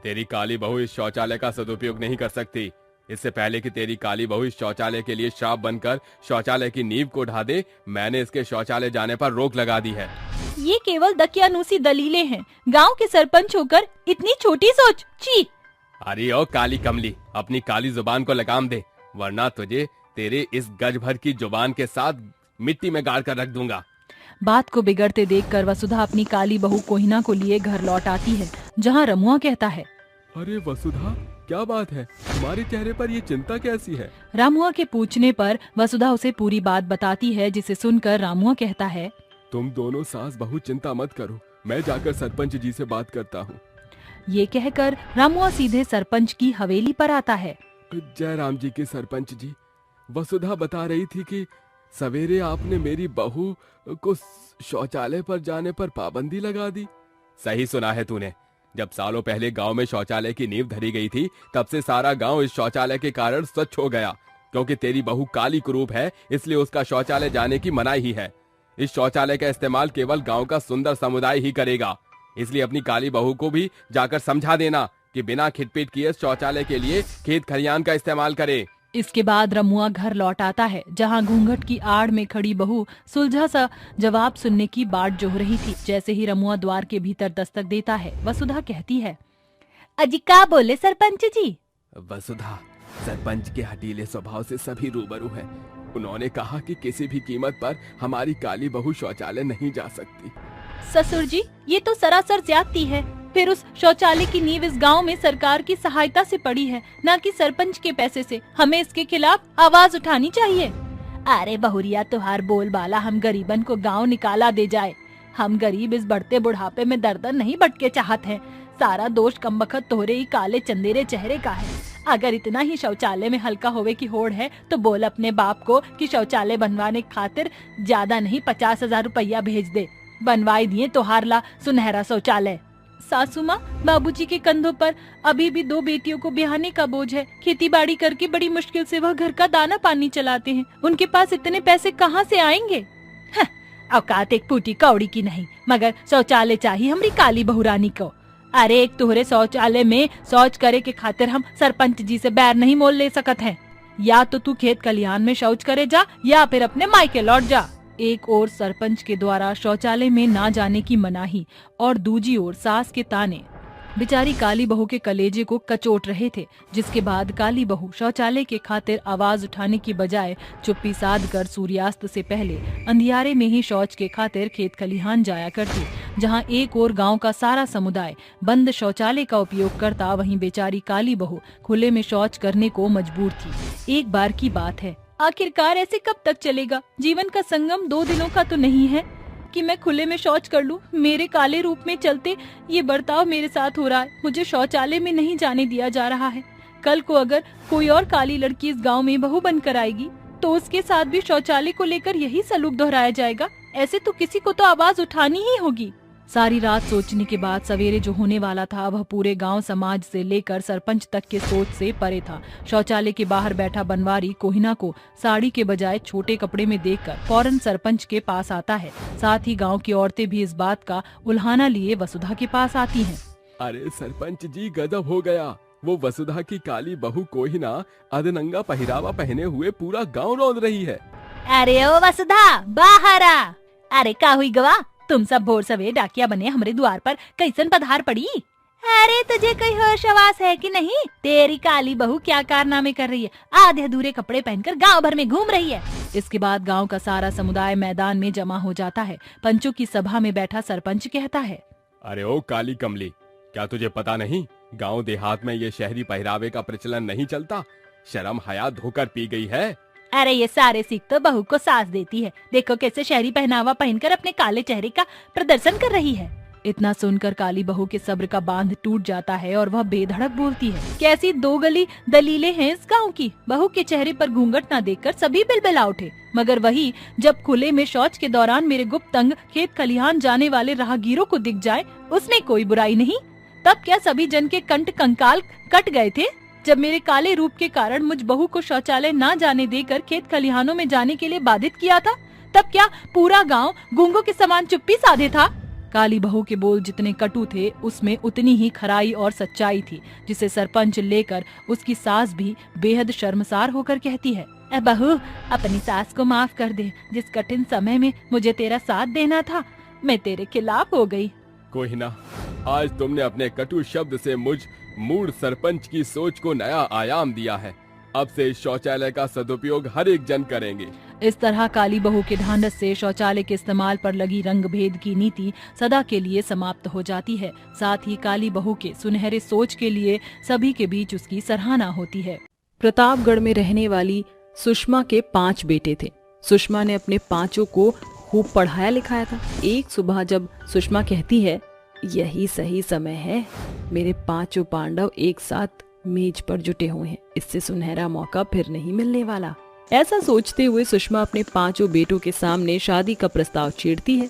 तेरी काली बहू इस शौचालय का सदुपयोग नहीं कर सकती। इससे पहले कि तेरी काली बहू इस शौचालय के लिए श्राप बनकर शौचालय की नींव को ढा दे, मैंने इसके शौचालय जाने पर रोक लगा दी है। ये केवल दकियानूसी दलीलें हैं। गांव के सरपंच होकर इतनी छोटी सोच, छी। अरे ओ काली कमली, अपनी काली जुबान को लगाम दे, वरना तुझे तेरे इस गज भर की जुबान के साथ मिट्टी में गाड़ कर रख दूंगा। बात को बिगड़ते देखकर वसुधा अपनी काली बहू कोहिना को लिए घर लौट आती है, जहां रमुआ कहता है, अरे वसुधा, क्या बात है, तुम्हारे चेहरे पर ये चिंता कैसी है? रामुआ के पूछने पर वसुधा उसे पूरी बात बताती है, जिसे सुनकर रामुआ कहता है, तुम दोनों सास बहू चिंता मत करो, मैं जाकर सरपंच जी से बात करता हूँ। ये कहकर रामुआ सीधे सरपंच की हवेली पर आता है। जय राम जी के सरपंच जी, वसुधा बता रही थी कि सवेरे आपने मेरी बहू को शौचालय पर जाने पर पाबंदी लगा दी। सही सुना है तूने। जब सालों पहले गांव में शौचालय की नींव धरी गई थी, तब से सारा गांव इस शौचालय के कारण स्वच्छ हो गया। क्योंकि तेरी बहू काली कुरूप है, इसलिए उसका शौचालय जाने की मनाही ही है। इस शौचालय का इस्तेमाल केवल गांव का सुंदर समुदाय ही करेगा। इसलिए अपनी काली बहू को भी जाकर समझा देना कि बिना खिटपीट किए शौचालय के लिए खेत खलियान का इस्तेमाल करे। इसके बाद रमुआ घर लौट आता है, जहां घूंघट की आड़ में खड़ी बहू सुलझा सा जवाब सुनने की बाट जोह रही थी। जैसे ही रमुआ द्वार के भीतर दस्तक देता है, वसुधा कहती है, अजी क्या बोले सरपंच जी? वसुधा, सरपंच के हटीले स्वभाव से सभी रूबरू हैं। उन्होंने कहा कि किसी भी कीमत पर हमारी काली बहू शौचालय नहीं जा सकती। ससुर जी, ये तो सरासर ज्यादती है। फिर उस शौचालय की नींव इस गांव में सरकार की सहायता से पड़ी है, न कि सरपंच के पैसे से। हमें इसके खिलाफ आवाज उठानी चाहिए। अरे बहुरिया, तुहार बोलबाला हम गरीबन को गांव निकाला दे जाए। हम गरीब इस बढ़ते बुढ़ापे में दरदर नहीं भटके चाहत हैं। सारा दोष कमबख्त तोहरे ही काले चंदेरे चेहरे का है। अगर इतना ही शौचालय में हल्का होवे की होड़ है तो बोल अपने बाप को कि शौचालय बनवाने खातिर ज्यादा नहीं 50,000 रुपया भेज दे। बनवाई दिए तोहार ला सुनहरा शौचालय। सासू माँ, बाबूजी के कंधों पर अभी भी 2 बेटियों को ब्याहने का बोझ है। खेती बाड़ी करके बड़ी मुश्किल से वह घर का दाना पानी चलाते हैं। उनके पास इतने पैसे कहाँ से आएंगे? औकात एक फूटी कौड़ी की नहीं, मगर शौचालय चाहिए हमारी काली बहुरानी को। अरे एक तुहरे शौचालय में शौच करे के खातिर हम सरपंच जी से बैर नहीं मोल ले सकत हैं। या तो तू खेत खलिहान में शौच करे जा, या फिर अपने मायके लौट जा। एक ओर सरपंच के द्वारा शौचालय में ना जाने की मनाही और दूजी ओर सास के ताने बेचारी काली बहू के कलेजे को कचोट रहे थे। जिसके बाद काली बहू शौचालय के खातिर आवाज उठाने की बजाय चुप्पी साध कर सूर्यास्त से पहले अंधियारे में ही शौच के खातिर खेत खलिहान जाया करती। जहां एक ओर गांव का सारा समुदाय बंद शौचालय का उपयोग करता, वहीं बेचारी काली बहू खुले में शौच करने को मजबूर थी। एक बार की बात है, आखिरकार ऐसे कब तक चलेगा? जीवन का संगम 2 दिनों का तो नहीं है कि मैं खुले में शौच कर लूं। मेरे काले रूप में चलते ये बर्ताव मेरे साथ हो रहा है। मुझे शौचालय में नहीं जाने दिया जा रहा है। कल को अगर कोई और काली लड़की इस गांव में बहू बनकर आएगी तो उसके साथ भी शौचालय को लेकर यही सलूक दोहराया जाएगा। ऐसे तो किसी को तो आवाज उठानी ही होगी। सारी रात सोचने के बाद सवेरे जो होने वाला था वह पूरे गांव समाज से लेकर सरपंच तक के सोच से परे था। शौचालय के बाहर बैठा बनवारी कोहिना को साड़ी के बजाय छोटे कपड़े में देखकर फौरन सरपंच के पास आता है। साथ ही गांव की औरतें भी इस बात का उल्हाना लिए वसुधा के पास आती हैं। अरे सरपंच जी, गजब हो गया। वो वसुधा की काली बहू कोहिना अधनंगा पहरावा पहने हुए पूरा गाँव रौंद रही है। अरे ओ वसुधा, बाहर आ। अरे का हुई गवा, तुम सब भोर सवेरे डाकिया बने हमारे द्वार पर कैसन पधार पड़ी? अरे तुझे कोई होश आवास है कि नहीं? तेरी काली बहू क्या कारनामे कर रही है? आधे अधूरे कपड़े पहनकर गांव भर में घूम रही है। इसके बाद गांव का सारा समुदाय मैदान में जमा हो जाता है। पंचों की सभा में बैठा सरपंच कहता है, अरे ओ काली कमली, क्या तुझे पता नहीं गांव देहात में ये शहरी पहरावे का प्रचलन नहीं चलता? शर्म हया धोकर पी गई है। अरे ये सारे सीख तो बहू को सास देती है। देखो कैसे शहरी पहनावा पहनकर अपने काले चेहरे का प्रदर्शन कर रही है। इतना सुनकर काली बहू के सब्र का बांध टूट जाता है और वह बेधड़क बोलती है, कैसी दो गली दलीलें हैं इस गांव की। बहू के चेहरे पर घूंघट न देखकर सभी बिलबिला उठे, मगर वही जब खुले में शौच के दौरान मेरे गुप्त अंग खेत खलिहान जाने वाले राहगीरों को दिख जाए उसमें कोई बुराई नहीं। तब क्या सभी जन के कंठ कंकाल कट गए थे? जब मेरे काले रूप के कारण मुझ बहू को शौचालय न जाने देकर खेत खलिहानों में जाने के लिए बाधित किया था, तब क्या पूरा गांव गूंगों के समान चुप्पी साधे था? काली बहू के बोल जितने कटु थे उसमें उतनी ही खराई और सच्चाई थी, जिसे सरपंच लेकर उसकी सास भी बेहद शर्मसार होकर कहती है, ए बहू, अपनी सास को माफ कर दे। जिस कठिन समय में मुझे तेरा साथ देना था, मैं तेरे खिलाफ हो गई। कोई ना, आज तुमने अपने कटु शब्द से मुझ मूढ़ सरपंच की सोच को नया आयाम दिया है। अब से इस शौचालय का सदुपयोग हर एक जन करेंगे। इस तरह काली बहू के ढांढस से शौचालय के इस्तेमाल पर लगी रंग भेद की नीति सदा के लिए समाप्त हो जाती है। साथ ही काली बहू के सुनहरे सोच के लिए सभी के बीच उसकी सराहना होती है। प्रतापगढ़ में रहने वाली सुषमा के 5 बेटे थे। सुषमा ने अपने 5 को खूब पढ़ाया लिखाया था। एक सुबह जब सुषमा कहती है, यही सही समय है, मेरे 5 पांडव एक साथ मेज पर जुटे हुए हैं, इससे सुनहरा मौका फिर नहीं मिलने वाला। ऐसा सोचते हुए सुषमा अपने 5 बेटों के सामने शादी का प्रस्ताव छेड़ती है।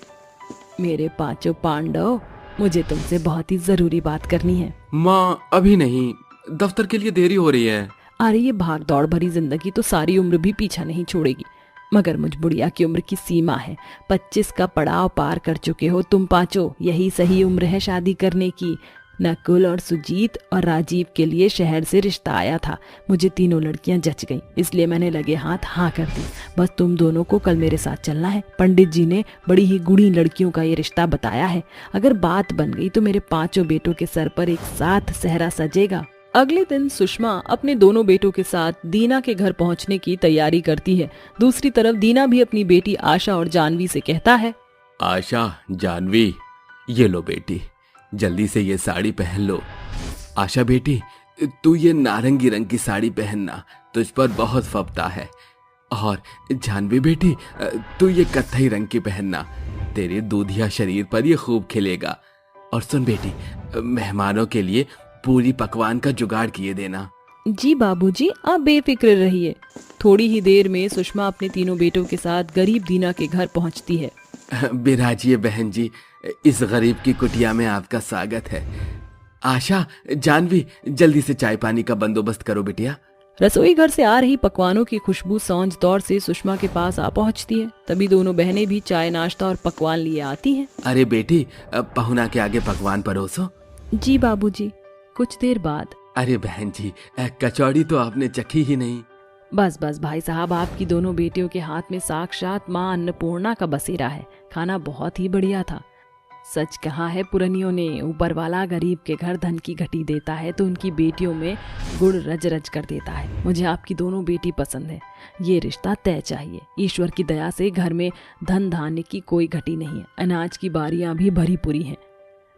मेरे 5 पांडव, मुझे तुमसे बहुत ही जरूरी बात करनी है। माँ अभी नहीं, दफ्तर के लिए देरी हो रही है। अरे ये भाग दौड़ भरी जिंदगी तो सारी उम्र भी पीछा नहीं छोड़ेगी, मगर मुझ बुढ़िया की उम्र की सीमा है। 25 का पड़ाव पार कर चुके हो तुम 5, यही सही उम्र है शादी करने की। नकुल और सुजीत और राजीव के लिए शहर से रिश्ता आया था। मुझे तीनों लड़कियां जच गईं, इसलिए मैंने लगे हाथ हाँ कर दी। बस तुम दोनों को कल मेरे साथ चलना है। पंडित जी ने बड़ी ही गुणी लड़कियों का ये रिश्ता बताया है। अगर बात बन गई तो मेरे 5 बेटों के सर पर एक साथ सेहरा सजेगा। अगले दिन सुषमा अपने दोनों बेटों के साथ दीना के घर पहुंचने की तैयारी करती है। दूसरी तरफ दीना भी अपनी बेटी आशा और जानवी से कहता है, आशा, जानवी, ये लो बेटी, जल्दी से ये साड़ी पहन लो। आशा बेटी, तू ये नारंगी रंग की साड़ी पहनना, तुझ पर बहुत फबता है। और जानवी बेटी, तू ये कत्थई रंग की पहनना, तेरे दूधिया शरीर पर ये खूब खिलेगा। और सुन बेटी, मेहमानों के लिए पूरी पकवान का जुगाड़ किए देना। जी बाबूजी, आप बेफिक्र रहिए। थोड़ी ही देर में सुषमा अपने तीनों बेटों के साथ गरीब दीना के घर पहुंचती है। बिराजिए बहन जी, इस गरीब की कुटिया में आपका स्वागत है। आशा, जानवी, जल्दी से चाय पानी का बंदोबस्त करो बिटिया। रसोई घर से आ रही पकवानों की खुशबू सौंध दौर से सुषमा के पास आ पहुंचती है। तभी दोनों बहनें भी चाय, नाश्ता और पकवान लिए आती हैं। अरे बेटी, पहुना के आगे पकवान परोसो। जी बाबूजी। कुछ देर बाद, अरे बहन जी, कचौड़ी तो आपने चखी ही नहीं। बस बस भाई साहब, आपकी दोनों बेटियों के हाथ में साक्षात माँ अन्नपूर्णा का बसेरा है। खाना बहुत ही बढ़िया था। सच कहा है पुरनियों ने, ऊपर वाला गरीब के घर धन की घटी देता है तो उनकी बेटियों में गुड़ रज रज कर देता है। मुझे आपकी दोनों बेटी पसंद है, ये रिश्ता तय चाहिए। ईश्वर की दया से घर में धन धान्य की कोई घटी नहीं है, अनाज की बारियां भी भरी पूरी हैं।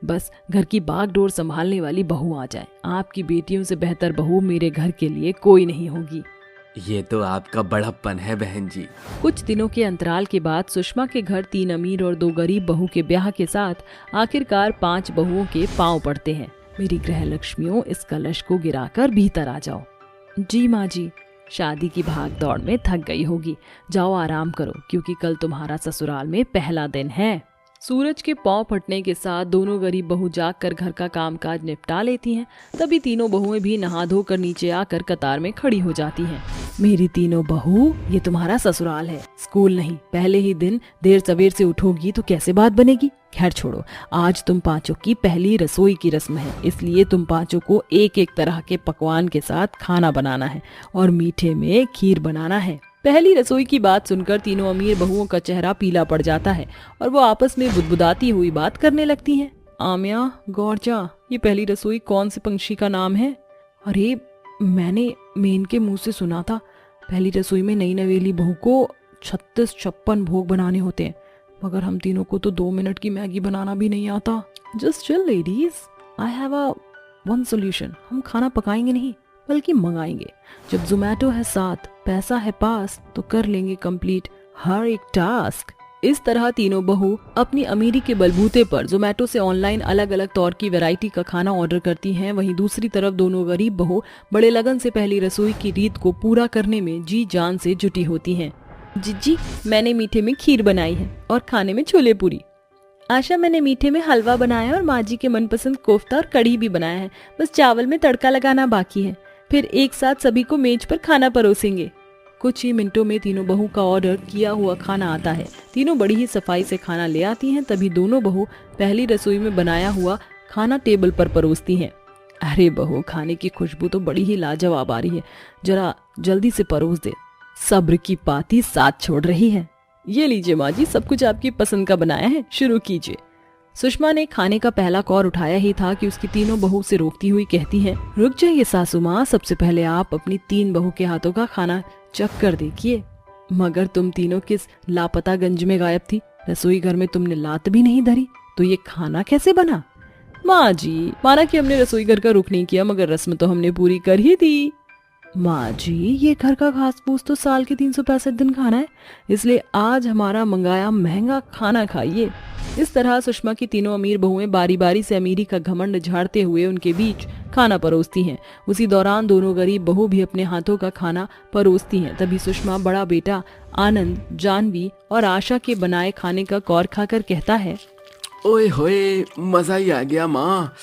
बस घर की बागडोर संभालने वाली बहू आ जाए। आपकी बेटियों से बेहतर बहू मेरे घर के लिए कोई नहीं होगी। ये तो आपका बड़प्पन है बहन जी। कुछ दिनों के अंतराल के बाद सुषमा के घर 3 अमीर और 2 गरीब बहू के ब्याह के साथ आखिरकार 5 बहुओं के पांव पड़ते हैं। मेरी गृह लक्ष्मियों, इस कलश को गिराकर भीतर आ जाओ। जी माँ जी। शादी की भाग दौड़ में थक गई होगी, जाओ आराम करो, क्योंकि कल तुम्हारा ससुराल में पहला दिन है। सूरज के पांव फटने के साथ दोनों गरीब बहू जाकर घर का कामकाज निपटा लेती हैं। तभी तीनों बहुएं भी नहा धोकर नीचे आकर कतार में खड़ी हो जाती हैं। मेरी तीनों बहू, ये तुम्हारा ससुराल है, स्कूल नहीं। पहले ही दिन देर सवेर से उठोगी तो कैसे बात बनेगी। खैर छोड़ो, आज तुम 5 की पहली रसोई की रस्म है, इसलिए तुम 5 को एक एक तरह के पकवान के साथ खाना बनाना है और मीठे में खीर बनाना है। पहली रसोई की बात सुनकर तीनों अमीर बहुओं का चेहरा पीला पड़ जाता है और वो आपस में बुदबुदाती हुई बात करने लगती हैं। आमिया, गौरजा, ये पहली रसोई कौन से पंछी का नाम है? अरे मैंने मेन के मुंह से सुना था, पहली रसोई में नई नवेली बहू को 36-56 भोग बनाने होते हैं, मगर हम तीनों को तो 2 मिनट की मैगी बनाना भी नहीं आता। Just chill ladies, I have one solution. हम खाना पकाएंगे नहीं बल्कि मंगाएंगे। जब जोमेटो है साथ पैसा है पास तो कर लेंगे कंप्लीट हर एक टास्क। इस तरह तीनों बहू अपनी अमीरी के बलबूते पर जोमेटो से ऑनलाइन अलग अलग तौर की वैरायटी का खाना ऑर्डर करती हैं। वहीं दूसरी तरफ दोनों गरीब बहू बड़े लगन से पहली रसोई की रीत को पूरा करने में जी जान से जुटी होती हैं। जीजी, मैंने मीठे में खीर बनाई है और खाने में छोले पूरी। आशा, मैंने मीठे में हलवा बनाया और माँ जी के मनपसंद कोफ्ता और कढ़ी भी बनाया है, बस चावल में तड़का लगाना बाकी है। फिर एक साथ सभी को मेज पर खाना परोसेंगे। कुछ ही मिनटों में तीनों बहू का ऑर्डर किया हुआ खाना आता है। तीनों बड़ी ही सफाई से खाना ले आती हैं। तभी दोनों बहू पहली रसोई में बनाया हुआ खाना टेबल पर परोसती हैं। अरे बहू, खाने की खुशबू तो बड़ी ही लाजवाब आ रही है, जरा जल्दी से परोस दे, सब्र की पाती साथ छोड़ रही है। ये लीजिए माँ जी, सब कुछ आपकी पसंद का बनाया है, शुरू कीजिए। सुषमा ने खाने का पहला कौर उठाया ही था कि उसकी तीनों बहू से रोकती हुई कहती है, रुक जाइए सासू माँ, सबसे पहले आप अपनी 3 बहू के हाथों का खाना चख कर देखिए। मगर तुम तीनों किस लापता गंज में गायब थी? रसोई घर में तुमने लात भी नहीं धरी, तो ये खाना कैसे बना? माँ जी, माना कि हमने रसोई घर का रुख नहीं किया, मगर रस्म तो हमने पूरी कर ही दी। माँ जी, ये घर का घास फूस तो साल के 365 दिन खाना है, इसलिए आज हमारा मंगाया महंगा खाना खाइए। इस तरह सुषमा की तीनों अमीर बहुएं बारी बारी से अमीरी का घमंड झाड़ते हुए उनके बीच खाना परोसती हैं। उसी दौरान दोनों गरीब बहू भी अपने हाथों का खाना परोसती हैं। तभी सुषमा बड़ा बेटा आनंद, जानवी और आशा के बनाए खाने का कौर खाकर कहता है, ओए होए, मजा ही आ गया माँ,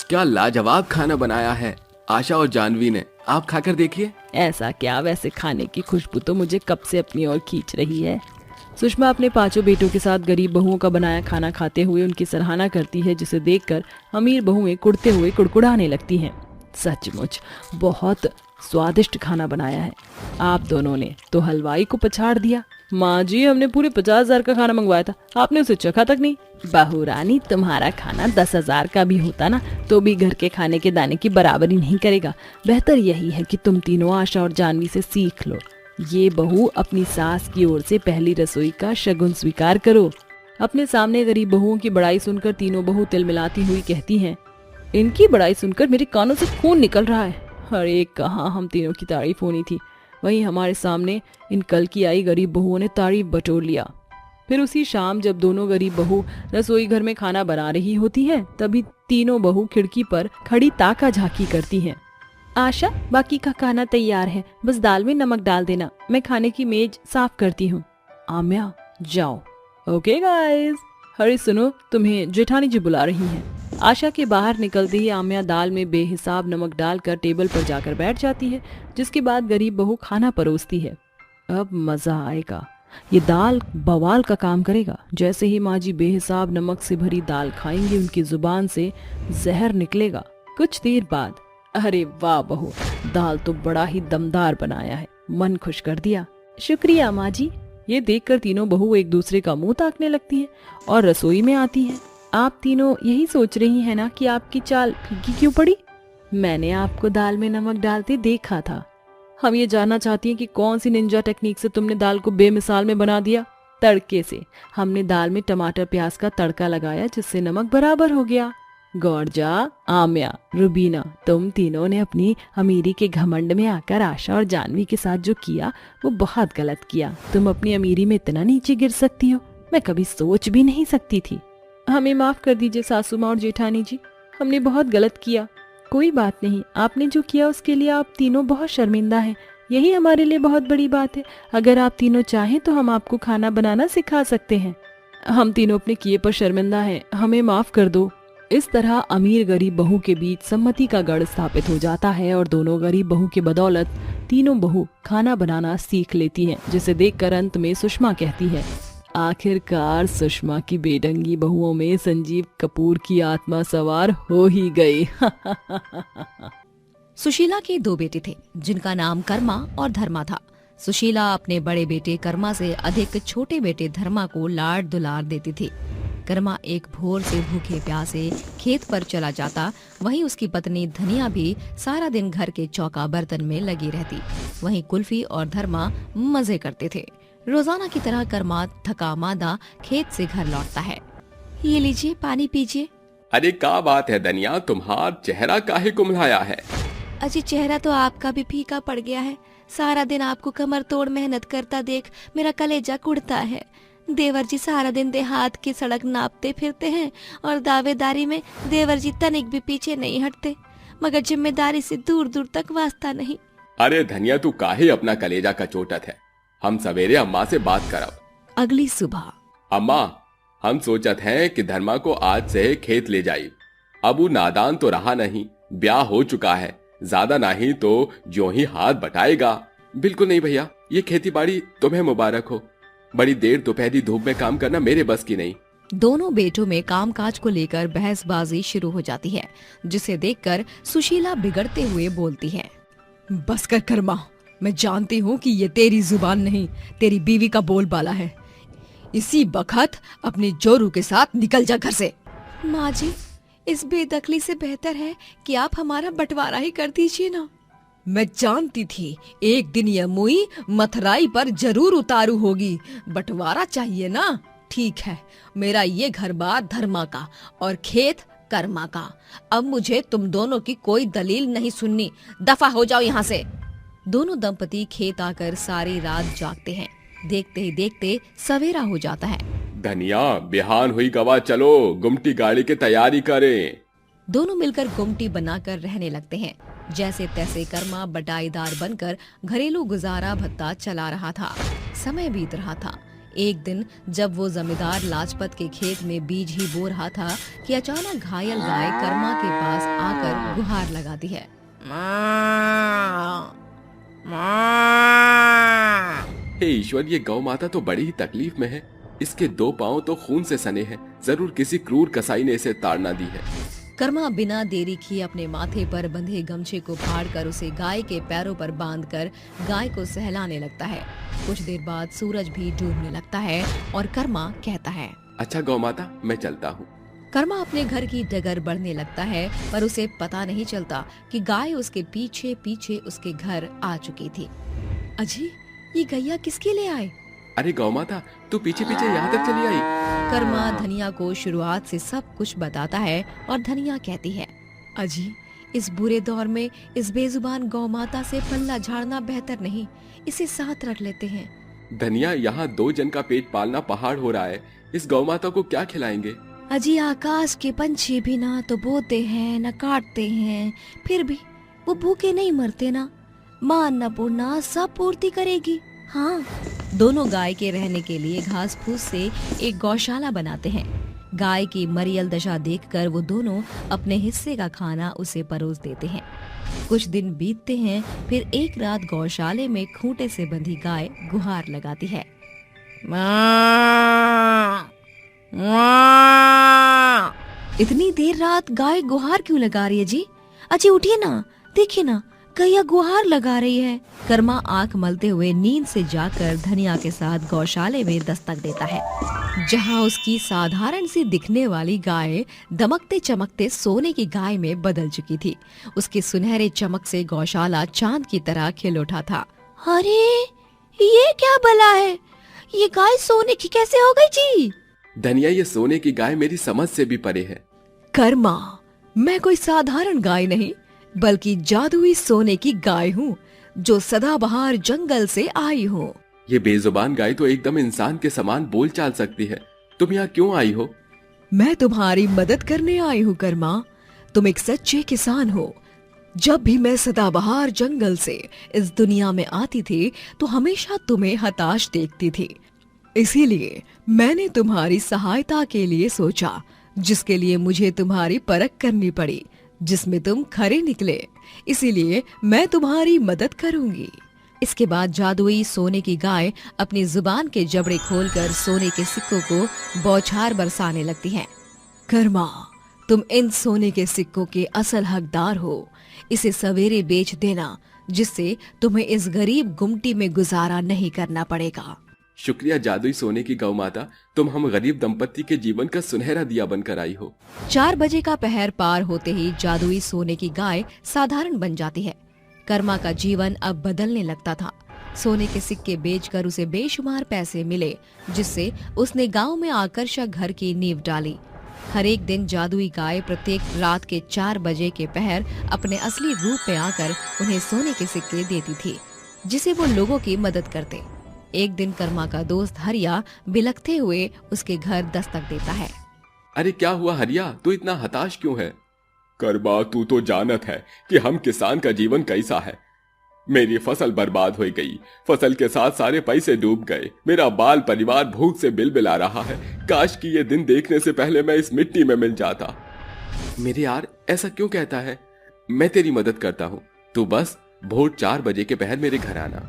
क्या लाजवाब खाना बनाया है आशा और जानवी ने, आप खाकर देखिए। ऐसा क्या, वैसे खाने की खुशबू तो मुझे कब से अपनी ओर खींच रही है। सुषमा अपने 5 बेटों के साथ गरीब बहुओं का बनाया खाना खाते हुए उनकी सराहना करती है, जिसे देखकर अमीर बहुएं कुड़ते हुए कुड़कुड़ाने लगती हैं। सचमुच बहुत स्वादिष्ट खाना बनाया है। आप दोनों ने तो हलवाई को पछाड़ दिया। माँ जी, हमने पूरे 50,000 का खाना मंगवाया था, आपने उसे चखा तक नहीं। बहू रानी, तुम्हारा खाना 10,000 का भी होता ना तो भी घर के खाने के दाने की बराबरी नहीं करेगा। बेहतर यही है कि तुम तीनों आशा और जानवी से सीख लो। ये बहू अपनी सास की ओर से पहली रसोई का शगुन स्वीकार करो। अपने सामने गरीब बहुओं की बड़ाई सुनकर तीनों बहू तिलमिलाती हुई कहती हैं, इनकी बड़ाई सुनकर मेरे कानों से खून निकल रहा है। अरे कहाँ हम तीनों की तारीफ होनी थी, वहीं हमारे सामने इन कल की आई गरीब बहुओं ने तारीफ बटोर लिया। फिर उसी शाम जब दोनों गरीब बहू रसोई घर में खाना बना रही होती हैं, तभी तीनों बहू खिड़की पर खड़ी ताका झांकी करती हैं। आशा, बाकी का खाना तैयार है, बस दाल में नमक डाल देना, मैं खाने की मेज साफ करती हूँ। आम्या, जाओ। Okay guys. अरे सुनो, तुम्हें जेठानी जी बुला रही हैं। आशा के बाहर निकलते ही आम्या दाल में बेहिसाब नमक डालकर टेबल पर जाकर बैठ जाती है, जिसके बाद गरीब बहू खाना परोसती है। अब मजा आएगा, ये दाल बवाल का काम करेगा। जैसे ही माँ जी बेहिसाब नमक से भरी दाल खाएंगी, उनकी जुबान से जहर निकलेगा। कुछ देर बाद, अरे वाह बहू, दाल तो बड़ा ही दमदार बनाया है, मन खुश कर दिया। शुक्रिया माँ जी। ये देखकर तीनों बहू एक दूसरे का मुंह ताकने लगती हैं और रसोई में आती हैं। आप तीनों यही सोच रही हैं ना कि आपकी चाल फीकी क्यों पड़ी? मैंने आपको दाल में नमक डालते देखा था। हम ये जानना चाहती हैं कि कौन सी निंजा टेक्निक से तुमने दाल को बेमिसाल में बना दिया। तड़के से। हमने दाल में टमाटर प्याज का तड़का लगाया, जिससे नमक बराबर हो गया। गौरजा, आम्या, रुबीना, तुम तीनों ने अपनी अमीरी के घमंड में आकर आशा और जानवी के साथ जो किया वो बहुत गलत किया। तुम अपनी अमीरी में इतना नीचे गिर सकती हो, मैं कभी सोच भी नहीं सकती थी। हमें माफ कर दीजिए सासू माँ और जेठानी जी, हमने बहुत गलत किया। कोई बात नहीं, आपने जो किया उसके लिए आप तीनों बहुत शर्मिंदा हैं, यही हमारे लिए बहुत बड़ी बात है। अगर आप तीनों चाहें तो हम आपको खाना बनाना सिखा सकते हैं। हम तीनों अपने किए पर शर्मिंदा हैं, हमें माफ कर दो। इस तरह अमीर गरीब बहू के बीच सम्मति का गढ़ स्थापित हो जाता है और दोनों गरीब बहू के बदौलत तीनों बहू खाना बनाना सीख लेती हैं, जिसे देखकर अंत में सुषमा कहती है, आखिरकार सुषमा की बेढंगी बहुओं में संजीव कपूर की आत्मा सवार हो ही गई। सुशीला के 2 बेटे थे, जिनका नाम कर्मा और धर्मा था। सुशीला अपने बड़े बेटे कर्मा से अधिक छोटे बेटे धर्मा को लाड दुलार देती थी। कर्मा एक भोर से भूखे प्यासे खेत पर चला जाता, वहीं उसकी पत्नी धनिया भी सारा दिन घर के चौका बर्तन में लगी रहती। वहीं कुल्फी और धर्मा मजे करते थे। रोजाना की तरह कर्मा थका मादा खेत से घर लौटता है। ये लीजिए, पानी पीजिए। अरे क्या बात है धनिया, तुम्हारा चेहरा काहे कुम्हलाया है? अजी, चेहरा तो आपका भी फीका पड़ गया है, सारा दिन आपको कमर तोड़ मेहनत करता देख मेरा कलेजा कुड़ता है। देवर जी सारा दिन देहात की सड़क नापते फिरते हैं और दावेदारी में देवर जी तनिक भी पीछे नहीं हटते, मगर जिम्मेदारी से दूर दूर तक वास्ता नहीं। अरे धनिया, तू काहे अपना कलेजा का चोटत है। हम सवेरे अम्मा से बात करब। अगली सुबह अम्मा, हम सोचत हैं कि धर्मा को आज से खेत ले जाई। अब वो नादान तो रहा नहीं, ब्याह हो चुका है, ज्यादा नहीं तो जो ही हाथ बटाएगा। बिल्कुल नहीं भैया, ये खेती बाड़ी तुम्हें मुबारक हो। बड़ी देर दोपहरी धूप में काम करना मेरे बस की नहीं। दोनों बेटों में कामकाज को लेकर बहसबाजी शुरू हो जाती है, जिसे देखकर सुशीला बिगड़ते हुए बोलती है, बस कर कर्मा, मैं जानती हूँ कि ये तेरी जुबान नहीं, तेरी बीवी का बोलबाला है। इसी बखत अपनी जोरू के साथ निकल जा घर से। माँ जी, इस बेदखली से बेहतर है कि आप हमारा बंटवारा ही कर दीजिए ना। मैं जानती थी एक दिन यह मुई मथराई पर जरूर उतारू होगी। बंटवारा चाहिए ना? ठीक है, मेरा ये घर बार धर्मा का और खेत कर्मा का। अब मुझे तुम दोनों की कोई दलील नहीं सुननी, दफा हो जाओ यहाँ से। दोनों दंपति खेत आकर सारी रात जागते हैं। देखते ही देखते सवेरा हो जाता है। धनिया, बिहान हुई गवा, चलो गुमटी गाड़ी की तैयारी करें। दोनों मिलकर गुमटी बनाकर रहने लगते हैं। जैसे तैसे कर्मा बटाईदार बनकर घरेलू गुजारा भत्ता चला रहा था। समय बीत रहा था। एक दिन जब वो जमींदार लाजपत के खेत में बीज ही बो रहा था कि अचानक घायल गाय कर्मा के पास आकर गुहार लगाती है। हे ईश्वर, ये गौ माता तो बड़ी ही तकलीफ में है। इसके 2 पांव तो खून से सने हैं। जरूर किसी क्रूर कसाई ने इसे ताड़ना दी है। कर्मा बिना देरी किए अपने माथे पर बंधे गमछे को फाड़कर उसे गाय के पैरों पर बांधकर गाय को सहलाने लगता है। कुछ देर बाद सूरज भी डूबने लगता है और कर्मा कहता है, अच्छा गौ माता, मैं चलता हूँ। कर्मा अपने घर की डगर बढ़ने लगता है, पर उसे पता नहीं चलता कि गाय उसके पीछे पीछे उसके घर आ चुकी थी। अजी, ये गैया किसके लिए आए? अरे गौ माता, तू पीछे पीछे यहाँ तक चली आई। कर्मा धनिया को शुरुआत से सब कुछ बताता है और धनिया कहती है, अजी, इस बुरे दौर में इस बेजुबान गौ माता से पल्ला झाड़ना बेहतर नहीं, इसे साथ रख लेते हैं। धनिया, यहाँ 2 जन का पेट पालना पहाड़ हो रहा है। इस गौ माता को क्या खिलाएंगे? अजी, आकाश के पंछी भी ना तो बोते हैं न काटते हैं, फिर भी वो भूखे नहीं मरते ना। मां अन्नपूर्णा सब पूर्ति करेगी। हाँ। दोनों गाय के रहने के लिए घास फूस से एक गौशाला बनाते हैं। गाय की मरियल दशा देखकर वो दोनों अपने हिस्से का खाना उसे परोस देते हैं। कुछ दिन बीतते हैं, फिर एक रात गौशाले में खूंटे से बंधी गाय गुहार लगाती है। इतनी देर रात गाय गुहार क्यों लगा रही है जी? अजी उठिए ना, देखिए ना, गैया गुहार लगा रही है। कर्मा आंख मलते हुए नींद से जाकर धनिया के साथ गौशाले में दस्तक देता है, जहां उसकी साधारण सी दिखने वाली गाय दमकते चमकते सोने की गाय में बदल चुकी थी। उसके सुनहरे चमक से गौशाला चांद की तरह खिल उठा था। अरे ये क्या भला है? ये गाय सोने की कैसे हो गई जी? धनिया, ये सोने की गाय मेरी समझ से भी परे है। कर्मा, मैं कोई साधारण गाय नहीं, बल्कि जादुई सोने की गाय हूँ, जो सदाबहार जंगल से आई हूँ। ये बेजुबान गाय तो एकदम इंसान के समान बोल चाल सकती है। तुम यहाँ क्यों आई हो? मैं तुम्हारी मदद करने आई हूँ कर्मा। तुम एक सच्चे किसान हो। जब भी मैं सदाबहार जंगल से इस दुनिया में आती थी तो हमेशा तुम्हें हताश देखती थी। इसीलिए मैंने तुम्हारी सहायता के लिए सोचा, जिसके लिए मुझे तुम्हारी परख करनी पड़ी, जिसमें तुम खरे निकले। इसीलिए मैं तुम्हारी मदद करूंगी। इसके बाद जादुई सोने की गाय अपनी जुबान के जबड़े खोलकर सोने के सिक्कों को बौछार बरसाने लगती है। कर्मा, तुम इन सोने के सिक्कों के असल हकदार हो। इसे सवेरे बेच देना, जिससे तुम्हें इस गरीब गुमटी में गुजारा नहीं करना पड़ेगा। शुक्रिया जादुई सोने की गौ माता, तुम हम गरीब दंपत्ति के जीवन का सुनहरा दिया बनकर आई हो। 4 बजे का पहर पार होते ही जादुई सोने की गाय साधारण बन जाती है। कर्मा का जीवन अब बदलने लगता था। सोने के सिक्के बेचकर उसे बेशुमार पैसे मिले, जिससे उसने गांव में आकर्षक घर की नींव डाली। हर एक दिन जादुई गाय प्रत्येक रात के 4 बजे के पहर अपने असली रूप में आकर उन्हें सोने के सिक्के देती थी। जिसे वो लोगों की मदद करते। एक दिन कर्मा का दोस्त हरिया बिलखते हुए उसके घर दस्तक देता है। अरे क्या हुआ हरिया, तू इतना हताश क्यों है? कर्मा, तू तो जानत है कि हम किसान का जीवन कैसा है। मेरी फसल बर्बाद हो गई, फसल के साथ सारे पैसे डूब गए, मेरा बाल परिवार भूख से बिलबिला रहा है। काश कि ये दिन देखने से पहले मैं इस मिट्टी में मिल जाता। मेरे यार, ऐसा क्यों कहता है? मैं तेरी मदद करता हूँ, तू बस भोर 4 बजे के पहर मेरे घर आना।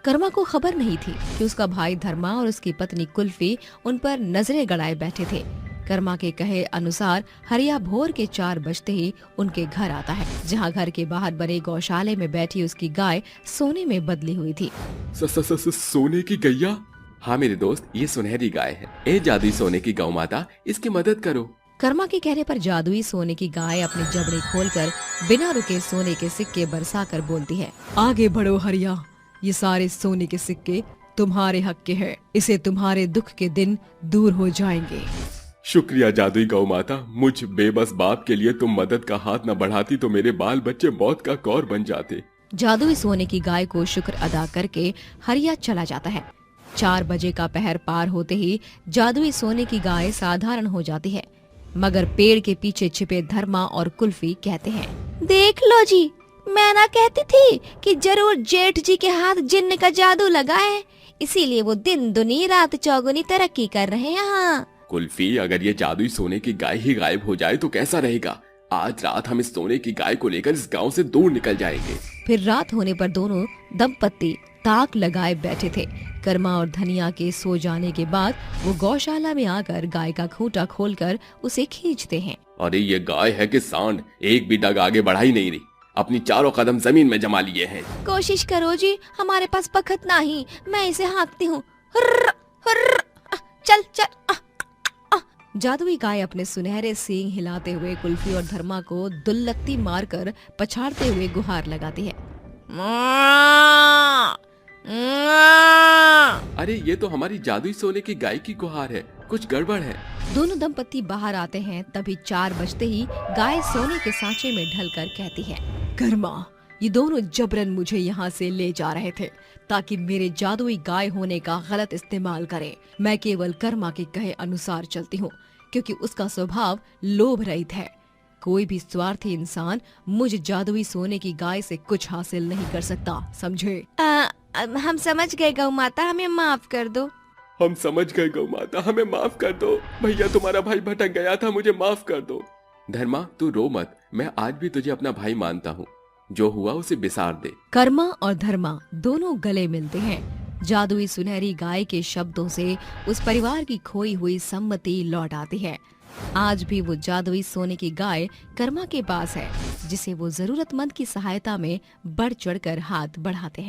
कर्मा को खबर नहीं थी कि उसका भाई धर्मा और उसकी पत्नी कुल्फी उन पर नजरें गड़ाए बैठे थे। कर्मा के कहे अनुसार हरिया भोर के 4 बजते ही उनके घर आता है, जहाँ घर के बाहर बने गौशाले में बैठी उसकी गाय सोने में बदली हुई थी। सोने की गैया? हाँ मेरे दोस्त, ये सुनहरी गाय है। ए जादुई सोने की गौ माता, इसकी मदद करो। कर्मा के कहने पर जादुई सोने की गाय अपनी जबड़े खोलकर बिना रुके सोने के सिक्के बरसाकर बोलती है, आगे बढ़ो हरिया, ये सारे सोने के सिक्के तुम्हारे हक के हैं। इसे तुम्हारे दुख के दिन दूर हो जाएंगे। शुक्रिया जादुई गौ माता, मुझ बेबस बाप के लिए तुम मदद का हाथ न बढ़ाती तो मेरे बाल बच्चे मौत का कौर बन जाते। जादुई सोने की गाय को शुक्र अदा करके हरिया चला जाता है। 4 बजे का पहर पार होते ही जादुई सोने की गाय साधारण हो जाती है, मगर पेड़ के पीछे छिपे धर्मा और कुल्फी कहते हैं, देख लो जी, मैं ना कहती थी कि जरूर जेठ जी के हाथ जिन्न का जादू लगा है, इसीलिए वो दिन दुनी रात चौगुनी तरक्की कर रहे हैं यहाँ। कुल्फी, अगर ये जादुई सोने की गाय ही गायब हो जाए तो कैसा रहेगा? आज रात हम इस सोने की गाय को लेकर इस गांव से दूर निकल जाएंगे। फिर रात होने पर दोनों दंपत्ति ताक लगाए बैठे थे। कर्मा और धनिया के सो जाने के बाद वो गौशाला में आकर गाय का खूंटा खोलकर उसे खींचते हैं। अरे ये गाय है कि सांड, एक भी डग आगे बढ़ा ही नहीं रही, अपनी चारों कदम जमीन में जमा लिए हैं। कोशिश करो जी, हमारे पास बखत नहीं, मैं इसे हाँकती हूँ। चल चल। जादुई गाय अपने सुनहरे सींग हिलाते हुए कुल्फी और धर्मा को दुल्लत्ती मारकर पछाड़ते हुए गुहार लगाती है। अरे ये तो हमारी जादुई सोने की गाय की गुहार है, कुछ गड़बड़ है। दोनों दंपत्ति बाहर आते हैं, तभी 4 बजते ही गाय सोने के सांचे में ढलकर कहती है, कर्मा, ये दोनों जबरन मुझे यहाँ से ले जा रहे थे ताकि मेरे जादुई गाय होने का गलत इस्तेमाल करें। मैं केवल कर्मा के कहे अनुसार चलती हूँ, क्योंकि उसका स्वभाव लोभ रहित है। कोई भी स्वार्थी इंसान मुझ जादुई सोने की गाय से कुछ हासिल नहीं कर सकता, समझे? हम समझ गए गौ माता, हमें माफ कर दो। हम समझ गए गौ माता, हमें माफ कर दो। भैया तुम्हारा भाई भटक गया था, मुझे माफ कर दो। धर्मा, तू रो मत, मैं आज भी तुझे अपना भाई मानता हूँ। जो हुआ उसे बिसार दे। कर्मा और धर्मा दोनों गले मिलते हैं। जादुई सुनहरी गाय के शब्दों से उस परिवार की खोई हुई सम्मति लौट आती है। आज भी वो जादुई सोने की गाय कर्मा के पास है, जिसे वो जरूरतमंद की सहायता में बढ़ चढ़कर हाथ बढ़ाते हैं।